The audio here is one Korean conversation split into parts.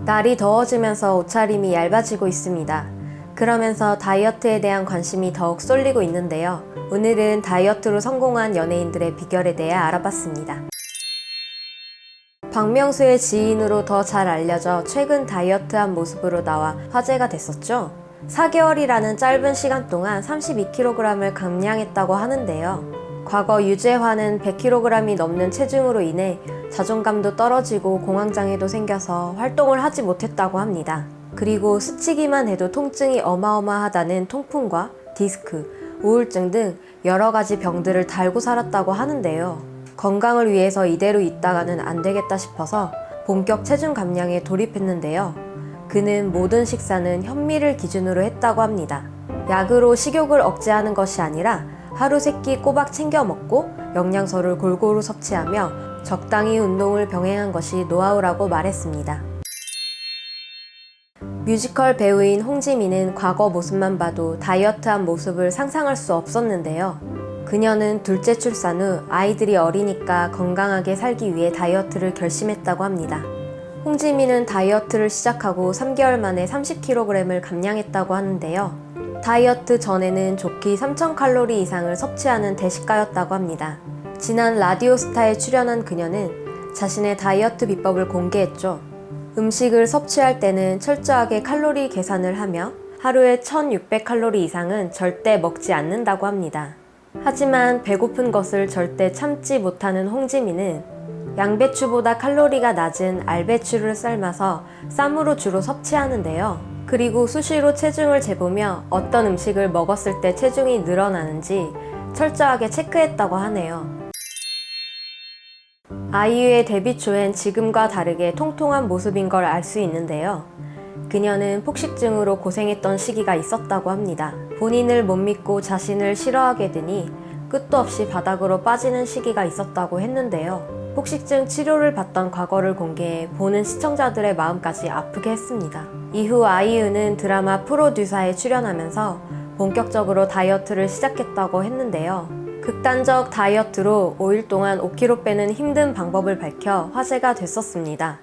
날이 더워지면서 옷차림이 얇아지고 있습니다. 그러면서 다이어트에 대한 관심이 더욱 쏠리고 있는데요. 오늘은 다이어트로 성공한 연예인들의 비결에 대해 알아봤습니다. 박명수의 지인으로 더 잘 알려져 최근 다이어트한 모습으로 나와 화제가 됐었죠. 4개월이라는 짧은 시간 동안 32kg을 감량했다고 하는데요. 과거 유재환은 100kg이 넘는 체중으로 인해 자존감도 떨어지고 공황장애도 생겨서 활동을 하지 못했다고 합니다. 그리고 스치기만 해도 통증이 어마어마하다는 통풍과 디스크, 우울증 등 여러 가지 병들을 달고 살았다고 하는데요. 건강을 위해서 이대로 있다가는 안 되겠다 싶어서 본격 체중 감량에 돌입했는데요. 그는 모든 식사는 현미를 기준으로 했다고 합니다. 약으로 식욕을 억제하는 것이 아니라 하루 3끼 꼬박 챙겨 먹고 영양소를 골고루 섭취하며 적당히 운동을 병행한 것이 노하우라고 말했습니다. 뮤지컬 배우인 홍지민은 과거 모습만 봐도 다이어트한 모습을 상상할 수 없었는데요. 그녀는 둘째 출산 후 아이들이 어리니까 건강하게 살기 위해 다이어트를 결심했다고 합니다. 홍지민은 다이어트를 시작하고 3개월 만에 30kg을 감량했다고 하는데요. 다이어트 전에는 좋기 3000칼로리 이상을 섭취하는 대식가였다고 합니다. 지난 라디오스타에 출연한 그녀는 자신의 다이어트 비법을 공개했죠. 음식을 섭취할 때는 철저하게 칼로리 계산을 하며 하루에 1600칼로리 이상은 절대 먹지 않는다고 합니다. 하지만 배고픈 것을 절대 참지 못하는 홍지민은 양배추보다 칼로리가 낮은 알배추를 삶아서 쌈으로 주로 섭취하는데요. 그리고 수시로 체중을 재보며 어떤 음식을 먹었을 때 체중이 늘어나는지 철저하게 체크했다고 하네요. 아이유의 데뷔 초엔 지금과 다르게 통통한 모습인 걸 알 수 있는데요. 그녀는 폭식증으로 고생했던 시기가 있었다고 합니다. 본인을 못 믿고 자신을 싫어하게 되니 끝도 없이 바닥으로 빠지는 시기가 있었다고 했는데요. 폭식증 치료를 받던 과거를 공개해 보는 시청자들의 마음까지 아프게 했습니다. 이후 아이유는 드라마 프로듀사에 출연하면서 본격적으로 다이어트를 시작했다고 했는데요. 극단적 다이어트로 5일 동안 5kg 빼는 힘든 방법을 밝혀 화제가 됐었습니다.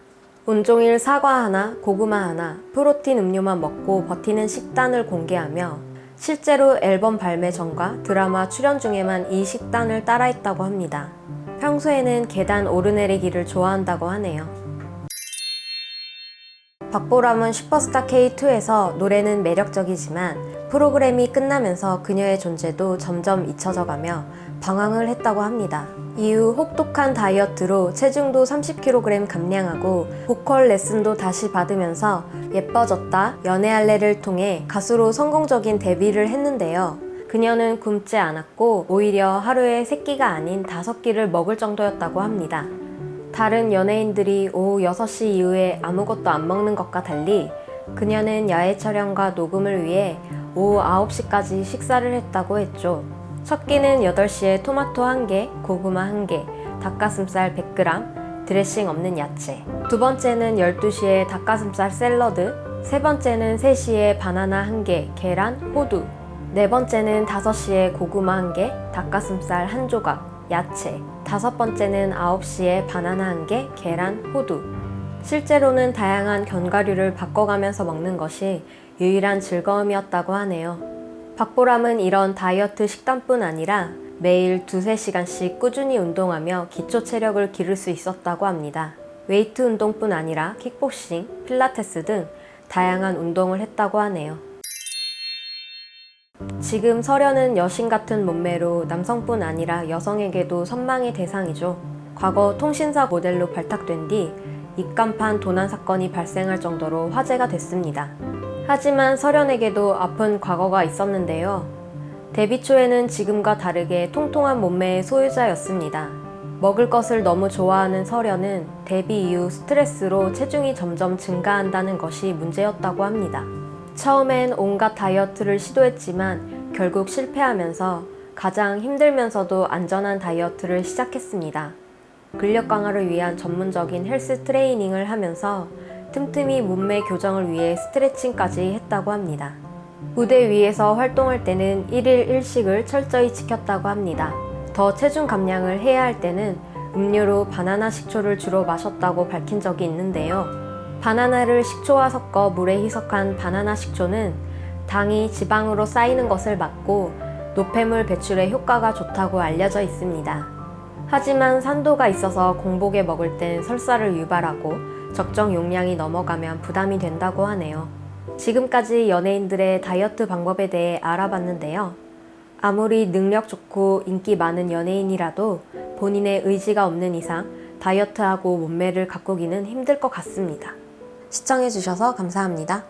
온종일 사과 하나, 고구마 하나, 프로틴 음료만 먹고 버티는 식단을 공개하며 실제로 앨범 발매 전과 드라마 출연 중에만 이 식단을 따라했다고 합니다. 평소에는 계단 오르내리기를 좋아한다고 하네요. 박보람은 슈퍼스타 K2에서 노래는 매력적이지만 프로그램이 끝나면서 그녀의 존재도 점점 잊혀져가며 방황을 했다고 합니다. 이후 혹독한 다이어트로 체중도 30kg 감량하고 보컬 레슨도 다시 받으면서 예뻐졌다, 연애할래를 통해 가수로 성공적인 데뷔를 했는데요. 그녀는 굶지 않았고 오히려 하루에 3끼가 아닌 5끼를 먹을 정도였다고 합니다. 다른 연예인들이 오후 6시 이후에 아무것도 안 먹는 것과 달리 그녀는 야외 촬영과 녹음을 위해 오후 9시까지 식사를 했다고 했죠. 첫 끼는 8시에 토마토 1개, 고구마 1개, 닭가슴살 100g, 드레싱 없는 야채. 두 번째는 12시에 닭가슴살 샐러드, 세 번째는 3시에 바나나 1개, 계란, 호두. 네 번째는 5시에 고구마 1개, 닭가슴살 1조각, 야채. 5번째는 9시에 바나나 1개, 계란, 호두. 실제로는 다양한 견과류를 바꿔가면서 먹는 것이 유일한 즐거움이었다고 하네요. 박보람은 이런 다이어트 식단뿐 아니라 매일 2~3시간씩 꾸준히 운동하며 기초 체력을 기를 수 있었다고 합니다. 웨이트 운동뿐 아니라 킥복싱, 필라테스 등 다양한 운동을 했다고 하네요. 지금 설현은 여신 같은 몸매로 남성뿐 아니라 여성에게도 선망의 대상이죠. 과거 통신사 모델로 발탁된 뒤 입간판 도난 사건이 발생할 정도로 화제가 됐습니다. 하지만 설현에게도 아픈 과거가 있었는데요. 데뷔 초에는 지금과 다르게 통통한 몸매의 소유자였습니다. 먹을 것을 너무 좋아하는 설현은 데뷔 이후 스트레스로 체중이 점점 증가한다는 것이 문제였다고 합니다. 처음엔 온갖 다이어트를 시도했지만 결국 실패하면서 가장 힘들면서도 안전한 다이어트를 시작했습니다. 근력 강화를 위한 전문적인 헬스 트레이닝을 하면서 틈틈이 몸매 교정을 위해 스트레칭까지 했다고 합니다. 무대 위에서 활동할 때는 1일 1식을 철저히 지켰다고 합니다. 더 체중 감량을 해야 할 때는 음료로 바나나 식초를 주로 마셨다고 밝힌 적이 있는데요. 바나나를 식초와 섞어 물에 희석한 바나나 식초는 당이 지방으로 쌓이는 것을 막고 노폐물 배출에 효과가 좋다고 알려져 있습니다. 하지만 산도가 있어서 공복에 먹을 땐 설사를 유발하고 적정 용량이 넘어가면 부담이 된다고 하네요. 지금까지 연예인들의 다이어트 방법에 대해 알아봤는데요. 아무리 능력 좋고 인기 많은 연예인이라도 본인의 의지가 없는 이상 다이어트하고 몸매를 가꾸기는 힘들 것 같습니다. 시청해주셔서 감사합니다.